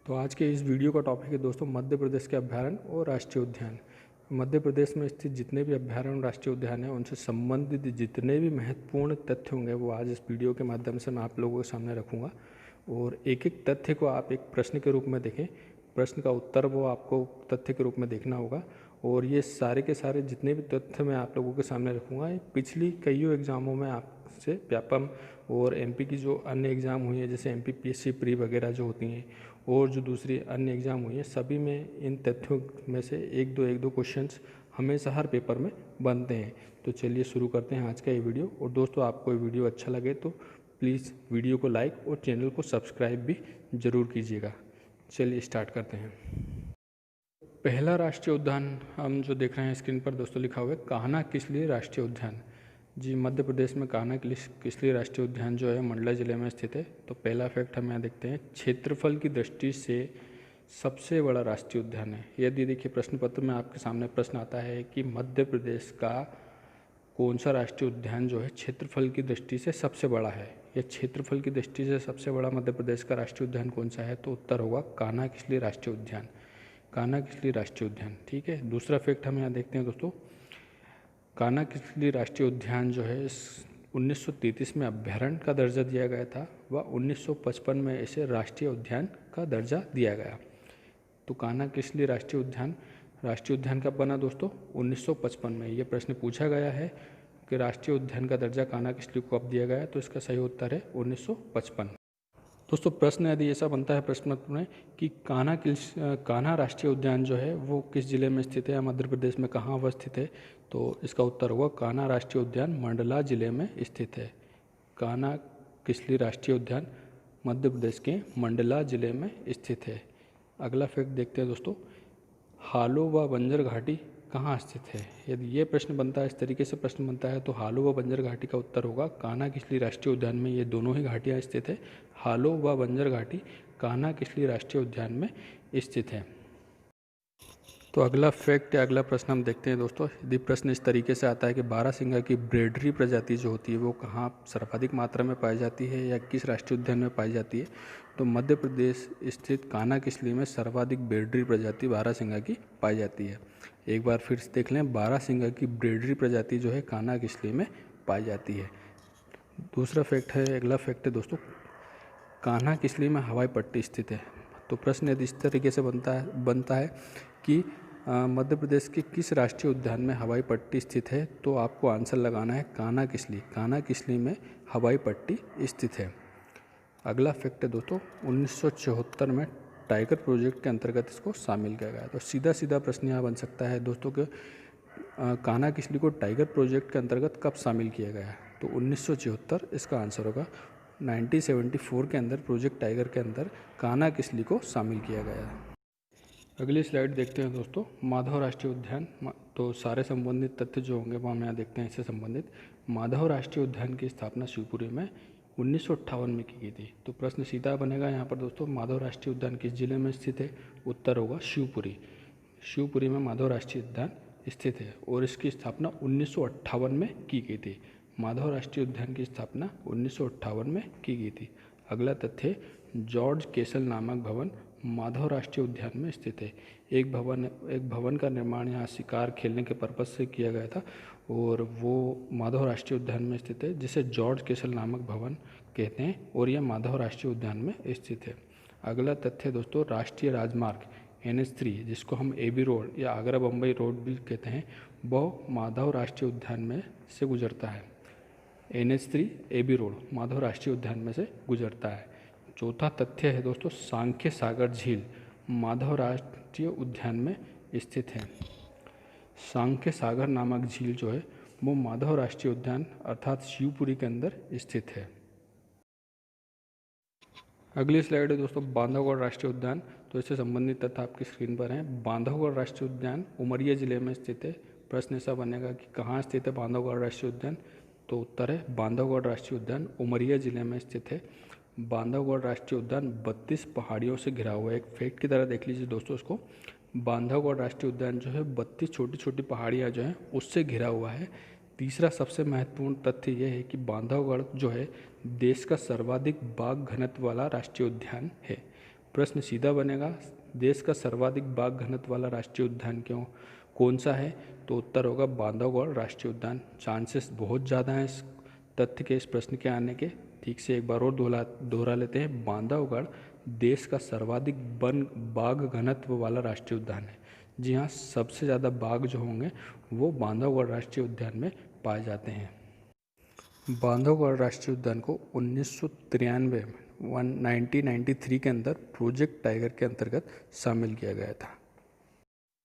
तो आज के इस वीडियो का टॉपिक है दोस्तों मध्य प्रदेश के अभ्यारण्य और राष्ट्रीय उद्यान। मध्य प्रदेश में स्थित जितने भी अभ्यारण्य और राष्ट्रीय उद्यान हैं उनसे संबंधित जितने भी महत्वपूर्ण तथ्य होंगे वो आज इस वीडियो के माध्यम से मैं आप लोगों के सामने रखूँगा। और एक एक तथ्य को आप एक प्रश्न के रूप में देखें, प्रश्न का उत्तर वो आपको तथ्य के रूप में देखना होगा। और ये सारे के सारे जितने भी तथ्य मैं आप लोगों के सामने रखूँगा ये पिछली कईयों एग्ज़ामों में आपसे व्यापम और एमपी की जो अन्य एग्ज़ाम हुई है जैसे एमपीपीएससी प्री वगैरह जो होती हैं और जो दूसरी अन्य एग्ज़ाम हुई हैं सभी में इन तथ्यों में से एक दो क्वेश्चंस हमेशा हर पेपर में बनते हैं। तो चलिए शुरू करते हैं आज का ये वीडियो। और दोस्तों आपको ये वीडियो अच्छा लगे तो प्लीज़ वीडियो को लाइक और चैनल को सब्सक्राइब भी ज़रूर कीजिएगा। चलिए स्टार्ट करते हैं। पहला राष्ट्रीय उद्यान हम जो देख रहे हैं स्क्रीन पर दोस्तों लिखा हुआ है कान्हा किसली राष्ट्रीय उद्यान। जी मध्य प्रदेश में कान्हा किसली राष्ट्रीय उद्यान जो है मंडला जिले में स्थित है। तो पहला फैक्ट हम यहाँ देखते हैं क्षेत्रफल की दृष्टि से सबसे बड़ा राष्ट्रीय उद्यान है। यदि देखिए प्रश्न पत्र में आपके सामने प्रश्न आता है कि मध्य प्रदेश का कौन सा राष्ट्रीय उद्यान जो है क्षेत्रफल की दृष्टि से सबसे बड़ा है या क्षेत्रफल की दृष्टि से सबसे बड़ा मध्य प्रदेश का राष्ट्रीय उद्यान कौन सा है, तो उत्तर होगा कान्हा किसली राष्ट्रीय उद्यान। कान्हा किसली राष्ट्रीय उद्यान, ठीक है। दूसरा फैक्ट हम यहाँ देखते हैं दोस्तों, कान्हा किसली राष्ट्रीय उद्यान जो है 1933 में अभ्यारण्य का दर्जा दिया गया था व 1955 में इसे राष्ट्रीय उद्यान का दर्जा दिया गया। तो कान्हा किसली राष्ट्रीय उद्यान कब बना दोस्तों, 1955 में। ये प्रश्न पूछा गया है कि राष्ट्रीय उद्यान का दर्जा कान्हा किसली को कब दिया गया, तो इसका सही उत्तर है 1955। दोस्तों प्रश्न यदि ऐसा बनता है प्रश्न पत्र में कि कान्हा राष्ट्रीय उद्यान जो है वो किस जिले में स्थित है या मध्य प्रदेश में कहाँ अवस्थित है, तो इसका उत्तर होगा कान्हा राष्ट्रीय उद्यान मंडला जिले में स्थित है। कान्हा किसली राष्ट्रीय उद्यान मध्य प्रदेश के मंडला जिले में स्थित है। अगला फैक्ट देखते हैं दोस्तों, हालो व बंजर घाटी कहाँ स्थित है। यदि ये प्रश्न बनता है, इस तरीके से प्रश्न बनता है तो हालो व बंजर घाटी का उत्तर होगा कान्हा किसली राष्ट्रीय उद्यान में ये दोनों ही घाटियाँ स्थित है। हालो व बंजर घाटी कान्हा किसली राष्ट्रीय उद्यान में स्थित है। तो अगला फैक्ट या अगला प्रश्न हम देखते हैं दोस्तों, यदि प्रश्न इस तरीके से आता है कि बारहसिंगा की ब्रेडरी प्रजाति जो होती है वो कहाँ सर्वाधिक मात्रा में पाई जाती है या किस राष्ट्रीय उद्यान में पाई जाती है, तो मध्य प्रदेश स्थित कान्हा किसली में सर्वाधिक ब्रेडरी प्रजाति बारहसिंगा की पाई जाती है। एक बार फिर से देख लें, बारहसिंगा की ब्रेडरी प्रजाति जो है कान्हा किसली में पाई जाती है। दूसरा फैक्ट है, अगला फैक्ट है दोस्तों, कान्हा किसली में हवाई पट्टी स्थित है। तो प्रश्न यदि इस तरीके से बनता है कि मध्य प्रदेश के किस राष्ट्रीय उद्यान में हवाई पट्टी स्थित है, तो आपको आंसर लगाना है कान्हा किसली। कान्हा किसली में हवाई पट्टी स्थित है। अगला फैक्ट है दोस्तों, 1974 में टाइगर प्रोजेक्ट के अंतर्गत इसको शामिल किया गया। तो सीधा सीधा प्रश्न यहाँ बन सकता है दोस्तों कि कान्हा किसली को टाइगर प्रोजेक्ट के अंतर्गत कब शामिल किया गया, तो 1974 इसका आंसर होगा। 1974 के अंदर प्रोजेक्ट टाइगर के अंदर कान्हा किसली को शामिल किया गया है। अगली स्लाइड देखते हैं दोस्तों, माधव राष्ट्रीय उद्यान। तो सारे संबंधित तथ्य जो होंगे वो हम यहाँ देखते हैं इससे संबंधित। माधव राष्ट्रीय उद्यान की स्थापना शिवपुरी में 1958 में की गई थी। तो प्रश्न सीधा बनेगा यहाँ पर दोस्तों, माधव राष्ट्रीय उद्यान किस जिले में स्थित है, उत्तर होगा शिवपुरी। शिवपुरी में माधव राष्ट्रीय उद्यान स्थित है और इसकी स्थापना 1958 में की गई थी। माधव राष्ट्रीय उद्यान की स्थापना 1958 में की गई थी। अगला तथ्य, जॉर्ज केसल नामक भवन माधव राष्ट्रीय उद्यान में स्थित है। एक भवन का निर्माण यहाँ शिकार खेलने के पर्पज से किया गया था और वो माधव राष्ट्रीय उद्यान में स्थित है, जिसे जॉर्ज केसल नामक भवन कहते हैं और यह माधव राष्ट्रीय उद्यान में स्थित है। अगला तथ्य दोस्तों, राष्ट्रीय राजमार्ग NH3 जिसको हम AB रोड या आगरा बम्बई रोड भी कहते हैं, वह माधव राष्ट्रीय उद्यान में से गुजरता है। NH3 AB रोड माधव राष्ट्रीय उद्यान में से गुजरता है। चौथा तथ्य है दोस्तों, सांख्य सागर झील माधव राष्ट्रीय उद्यान में स्थित है। सांख्य सागर नामक झील जो है वो माधव राष्ट्रीय उद्यान अर्थात शिवपुरी के अंदर स्थित है। अगली स्लाइड है दोस्तों, बांधवगढ़ राष्ट्रीय उद्यान। तो इससे संबंधित तथ्य आपकी स्क्रीन पर हैं। बांधवगढ़ राष्ट्रीय उद्यान उमरिया जिले में स्थित है। प्रश्न ऐसा बनेगा कि कहाँ स्थित है बांधवगढ़ राष्ट्रीय उद्यान, तो उत्तर है बांधवगढ़ राष्ट्रीय उद्यान उमरिया जिले में स्थित है। बांधवगढ़ राष्ट्रीय उद्यान 32 पहाड़ियों से घिरा हुआ है। एक फैक्ट की तरह देख लीजिए दोस्तों इसको, बांधवगढ़ राष्ट्रीय उद्यान जो है 32 छोटी छोटी पहाड़ियाँ जो हैं उससे घिरा हुआ है। तीसरा सबसे महत्वपूर्ण तथ्य यह है कि बांधवगढ़ जो है देश का सर्वाधिक बाघ घनत्व वाला राष्ट्रीय उद्यान है। प्रश्न सीधा बनेगा, देश का सर्वाधिक बाघ घनत्व वाला राष्ट्रीय उद्यान कौन सा है? तो उत्तर होगा बांधवगढ़ राष्ट्रीय उद्यान। चांसेस बहुत ज़्यादा हैं इस तथ्य के, इस प्रश्न के आने के। ठीक से एक बार और दोहरा लेते हैं, बांधवगढ़ देश का सर्वाधिक बाघ घनत्व वाला राष्ट्रीय उद्यान है। जी हाँ, सबसे ज़्यादा बाघ जो होंगे वो बांधवगढ़ राष्ट्रीय उद्यान में पाए जाते हैं। बांधवगढ़ राष्ट्रीय उद्यान को 1993 में 1993 के अंदर प्रोजेक्ट टाइगर के अंतर्गत शामिल किया गया था।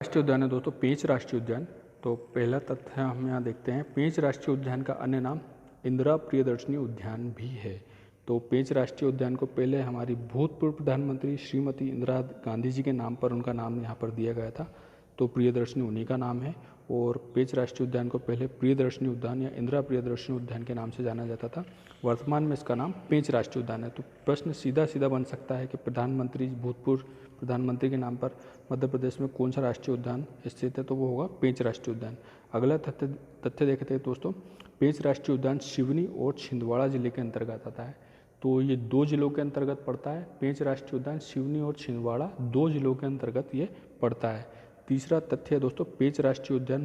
राष्ट्रीय उद्यान है दोस्तों पेंच राष्ट्रीय उद्यान। तो पहला तथ्य हम यहाँ देखते हैं, पेंच राष्ट्रीय उद्यान का अन्य नाम इंदिरा प्रियदर्शनी उद्यान भी है। तो पेंच राष्ट्रीय उद्यान को पहले हमारी भूतपूर्व प्रधानमंत्री श्रीमती इंदिरा गांधी जी के नाम पर उनका नाम यहाँ पर दिया गया था, तो प्रियदर्शनी उन्हीं का नाम है। और पेंच राष्ट्रीय उद्यान को पहले प्रियदर्शनी उद्यान या इंदिरा प्रियदर्शनी उद्यान के नाम से जाना जाता था। वर्तमान में इसका नाम पेंच राष्ट्रीय उद्यान है। तो प्रश्न सीधा सीधा बन सकता है कि भूतपूर्व प्रधानमंत्री के नाम पर मध्य प्रदेश में कौन सा राष्ट्रीय उद्यान स्थित है? तो वो होगा पेंच राष्ट्रीय उद्यान। अगला तथ्य देखते हैं दोस्तों, पेंच राष्ट्रीय उद्यान सिवनी और छिंदवाड़ा जिले के अंतर्गत आता है। तो ये 2 जिलों के अंतर्गत पड़ता है। पेंच राष्ट्रीय उद्यान सिवनी और छिंदवाड़ा 2 जिलों के अंतर्गत ये पड़ता है। तीसरा तथ्य है दोस्तों, पेंच राष्ट्रीय उद्यान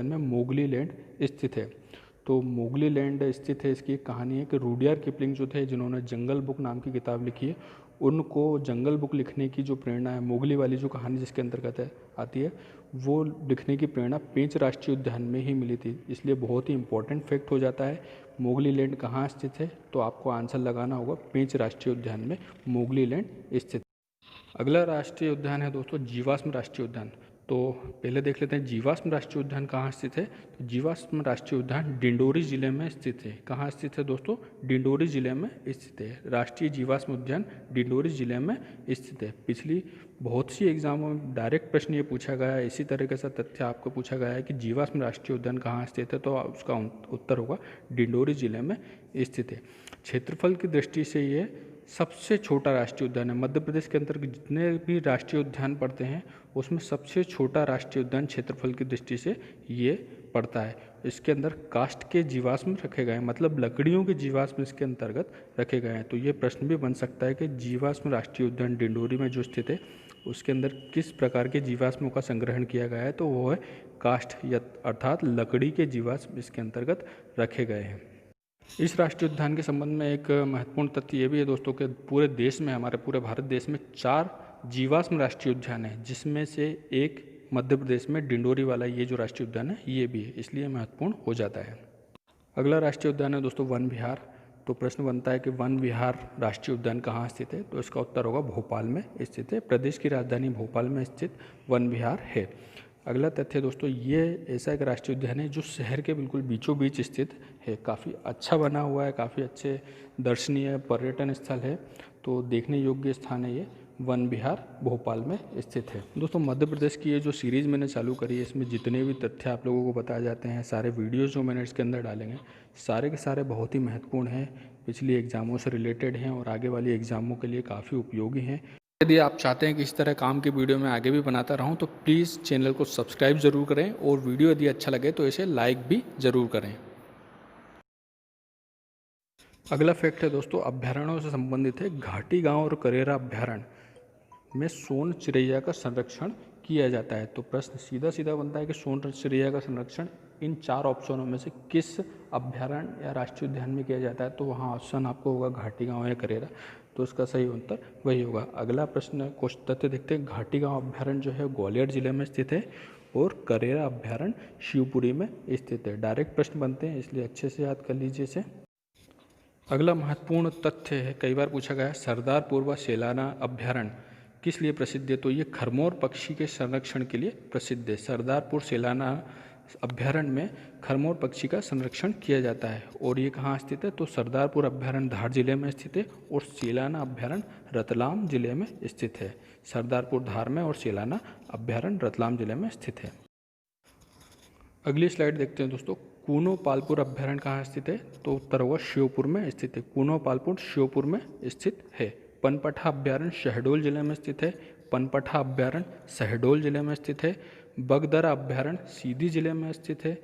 में मोगली लैंड स्थित है। तो मोगली लैंड स्थित है, इसकी एक कहानी है कि रुडयार्ड किपलिंग जो थे, जिन्होंने जंगल बुक नाम की किताब लिखी है, उनको जंगल बुक लिखने की जो प्रेरणा है, मोगली वाली जो कहानी जिसके अंतर्गत आती है, वो लिखने की प्रेरणा पेंच राष्ट्रीय उद्यान में ही मिली थी। इसलिए बहुत ही इंपॉर्टेंट फैक्ट हो जाता है, मोगली लैंड कहाँ स्थित है? तो आपको आंसर लगाना होगा पेंच राष्ट्रीय उद्यान में मोगली लैंड स्थित। अगला राष्ट्रीय उद्यान है दोस्तों जीवाश्म राष्ट्रीय उद्यान। तो पहले देख लेते हैं जीवाश्म राष्ट्रीय उद्यान कहाँ स्थित है। तो जीवाश्म राष्ट्रीय उद्यान डिंडोरी जिले में स्थित है। कहाँ स्थित है दोस्तों? डिंडोरी जिले में स्थित है। राष्ट्रीय जीवाश्म उद्यान डिंडोरी जिले में स्थित है। पिछली बहुत सी एग्जामों में डायरेक्ट प्रश्न ये पूछा गया है, इसी तरह का तथ्य आपको पूछा गया है कि जीवाश्म राष्ट्रीय उद्यान कहाँ स्थित है, तो उसका उत्तर होगा डिंडोरी जिले में स्थित है। क्षेत्रफल की दृष्टि से ये सबसे छोटा राष्ट्रीय उद्यान है। मध्य प्रदेश के अंतर्गत जितने भी राष्ट्रीय उद्यान पड़ते हैं उसमें सबसे छोटा राष्ट्रीय उद्यान क्षेत्रफल की दृष्टि से ये पड़ता है। इसके अंदर काष्ठ के जीवाश्म रखे गए हैं, मतलब लकड़ियों के जीवाश्म इसके अंतर्गत रखे गए हैं। तो ये प्रश्न भी बन सकता है कि जीवाश्म राष्ट्रीय उद्यान डिंडोरी में जो स्थित है उसके अंदर किस प्रकार के जीवाश्मों का संग्रहण किया गया है? तो वो है काष्ठ अर्थात लकड़ी के जीवाश्म इसके अंतर्गत रखे गए हैं। इस राष्ट्रीय उद्यान के संबंध में एक महत्वपूर्ण तथ्य ये भी है दोस्तों कि पूरे देश में, हमारे पूरे भारत देश में 4 जीवाश्म राष्ट्रीय उद्यान है, जिसमें से एक मध्य प्रदेश में डिंडोरी वाला ये जो राष्ट्रीय उद्यान है ये भी है, इसलिए महत्वपूर्ण हो जाता है। अगला राष्ट्रीय उद्यान है दोस्तों वन विहार। तो प्रश्न बनता है कि वन विहार राष्ट्रीय उद्यान कहाँ स्थित है? तो इसका उत्तर होगा भोपाल में स्थित है। प्रदेश की राजधानी भोपाल में स्थित वन विहार है। अगला तथ्य दोस्तों, ये ऐसा एक राष्ट्रीय उद्यान है जो शहर के बिल्कुल बीचों बीच स्थित है। काफ़ी अच्छा बना हुआ है, काफ़ी अच्छे दर्शनीय पर्यटन स्थल है, तो देखने योग्य स्थान है ये वन विहार भोपाल में स्थित है। दोस्तों मध्य प्रदेश की ये जो सीरीज़ मैंने चालू करी है, इसमें जितने भी तथ्य आप लोगों को बताए जाते हैं, सारे वीडियोज़ जो मैंने इसके अंदर डालेंगे, सारे के सारे बहुत ही महत्वपूर्ण हैं, पिछली एग्ज़ामों से रिलेटेड हैं और आगे वाली एग्ज़ामों के लिए काफ़ी उपयोगी हैं। यदि आप चाहते हैं कि इस तरह काम की वीडियो मैं आगे भी बनाता रहूं तो प्लीज़ चैनल को सब्सक्राइब ज़रूर करें और वीडियो यदि अच्छा लगे तो इसे लाइक भी ज़रूर करें। अगला फैक्ट है दोस्तों अभ्यारण्यों से संबंधित है। घाटी गांव और करेरा अभ्यारण्य में सोन चिड़ैया का संरक्षण किया जाता है। तो प्रश्न सीधा सीधा बनता है कि सोन चिड़ैया का संरक्षण इन 4 ऑप्शनों में से किस अभ्यारण्य या राष्ट्रीय उद्यान में किया जाता है? तो वहाँ ऑप्शन आपको होगा घाटी गांव या करेरा, तो इसका सही उत्तर वही होगा। अगला प्रश्न कुछ तथ्य देखते हैं। घाटी गांव अभ्यारण्य जो है ग्वालियर जिले में स्थित है और करेरा अभ्यारण्य शिवपुरी में स्थित है। डायरेक्ट प्रश्न बनते हैं, इसलिए अच्छे से याद कर लीजिए इसे। अगला महत्वपूर्ण तथ्य है, कई बार पूछा गया है, सरदारपुर व सेलाना अभ्यारण्य किस लिए प्रसिद्ध है? तो ये खरमोर पक्षी के संरक्षण के लिए प्रसिद्ध है। सरदारपुर सेलाना अभ्यारण्य में खरमोर पक्षी का संरक्षण किया जाता है और ये कहाँ स्थित है? तो सरदारपुर अभ्यारण्य धार जिले में स्थित है और सेलाना अभ्यारण्य रतलाम जिले में स्थित है। सरदारपुर धार में और सेलाना अभ्यारण्य रतलाम जिले में स्थित है। अगली स्लाइड देखते हैं दोस्तों। कूनो पालपुर अभ्यारण्य कहाँ स्थित है? तो उत्तर होगा श्योपुर में स्थित है। कूनो पालपुर श्योपुर में स्थित है। पनपठा अभ्यारण्य शहडोल जिले में स्थित है। पनपठा अभ्यारण्य शहडोल जिले में स्थित है। बगदरा अभ्यारण्य सीधी जिले में स्थित है।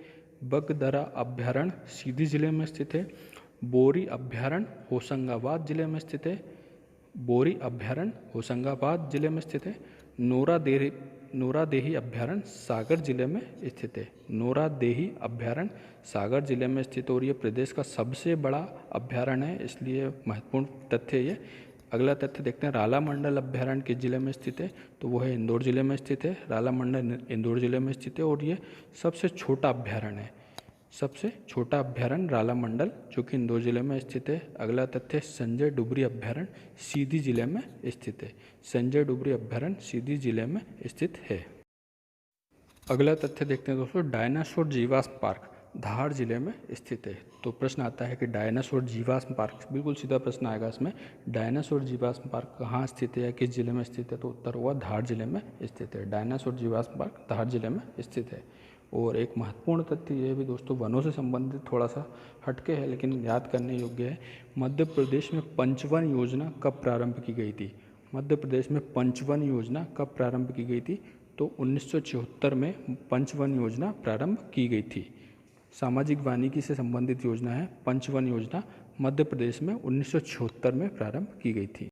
बगदरा अभ्यारण्य सीधी जिले में स्थित है। बोरी अभ्यारण्य होशंगाबाद जिले में स्थित है। बोरी अभ्यारण्य होशंगाबाद जिले में स्थित है। नोरादेही अभ्यारण्य सागर जिले में स्थित है। नोरादेही अभ्यारण्य सागर जिले में स्थित और ये प्रदेश का सबसे बड़ा अभ्यारण्य है, इसलिए महत्वपूर्ण तथ्य ये। अगला तथ्य देखते हैं, रालामंडल अभ्यारण्य किस जिले में स्थित है, तो वो है इंदौर जिले में स्थित है। रालामंडल इंदौर जिले में स्थित है और ये सबसे छोटा अभ्यारण्य है। सबसे छोटा अभ्यारण्य रालामंडल जो कि इंदौर जिले में स्थित है। अगला तथ्य, संजय डुबरी अभ्यारण्य सीधी जिले में स्थित है। संजय डुबरी अभ्यारण्य सीधी जिले में स्थित है। अगला तथ्य देखते हैं दोस्तों, डायनासोर जीवाश्म पार्क धार जिले में स्थित है। तो प्रश्न आता है कि डायनासोर जीवाश्म पार्क, बिल्कुल सीधा प्रश्न आएगा इसमें, डायनासोर जीवाश्म पार्क कहाँ स्थित है या किस जिले में स्थित है, तो उत्तर होगा धार जिले में स्थित है। डायनासोर जीवाश्म पार्क धार जिले में स्थित है। और एक महत्वपूर्ण तथ्य ये भी दोस्तों, वनों से संबंधित थोड़ा सा हटके है लेकिन याद करने योग्य है। मध्य प्रदेश में पंचवन योजना कब प्रारंभ की गई थी? मध्य प्रदेश में पंचवन योजना कब प्रारंभ की गई थी, तो 1974 में पंचवन योजना प्रारंभ की गई थी। सामाजिक वानिकी से संबंधित योजना है पंचवन योजना, मध्य प्रदेश में 1974 में प्रारंभ की गई थी।